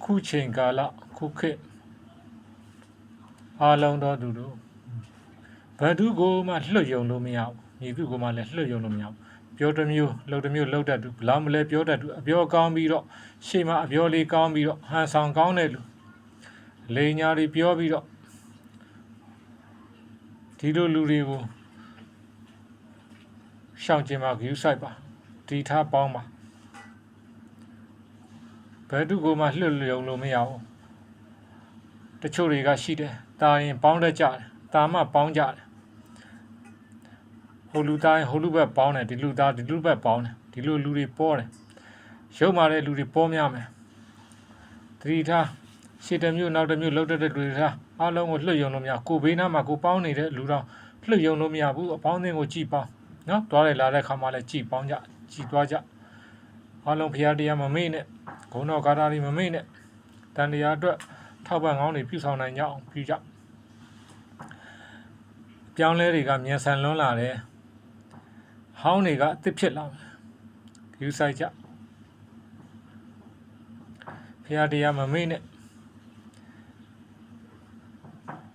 ခုချိန်ကာလခုခေတ်အားလုံးသောသူတို့ဘယ်သူကိုမှလွတ်ယုံလို့မရဘူးညီသူကိုမှလည်းလွတ်ယုံလို့မရဘူးပြောတစ်မျိုးလှုပ်တစ်မျိုးလှုပ်တတ်သူဘလောက်မလဲပြောတတ်သူအပြောကောင်းပြီးတော့ရှေ့မှာအပြောလေးကောင်းပြီးတော့ဟန်ဆောင်ကောင်းတဲ့လူလိန်ညာတွေပြောပြီးတော့ဒီလိုလူတွေကိုရှောင်ကျင်ပါဂရုစိုက်ပါဒီထားပေါင်းပါဘယ်သူကိုမှလွတ်ယုံလို့မရဘူးတချို့တွေကရှိတယ်တာရင်ပေါင်းတတ်ကြတယ်တာမှပေါင်းကြတယ်ဟိုလူသားဟိုလူဘက်ပေါင်းတယ်ဒီလူသားဒီလူဘက်ပေါင်းတယ်ဒီလိုလူတွေပေါ်တယ်ရုပ်မာတဲ့လူတွေပေါ်များမယ်သတိထားရှေ့တစ်မျိုးနောက်တစ်မျိုးလှုပ်တဲ့လူတွေထားအားလုံးကိုလွတ်ယုံလို့မရကိုဘေးနားမှာကိုပေါင်းနေတဲ့လူတော်လွတ်ယုံလို့မရဘူးအပေါင်းအသင်းကိုကြည်ပေါင်းနော်တွားတယ်လာတဲ့ခါမှလည်းကြည်ပေါင်းကြကြည်သွားကြအားလုံးဖရာတရားမမေ့နဲ့ဂုဏ်တော်ဂါထာတွေမမေ့နဲ့တန်တရားအတွက်ထောက်ပံ့ကောင်းတွေပြုဆောင်နိုင်ကြအောင်ပြုကြပြောင်းလဲတွေကမြန်ဆန်လွန်းလာတယ်ဟောင်းတွေကအသစ်ဖြစ်လာမယ်ဂရုစိုက်ကြဖရာတရားမမေ့နဲ့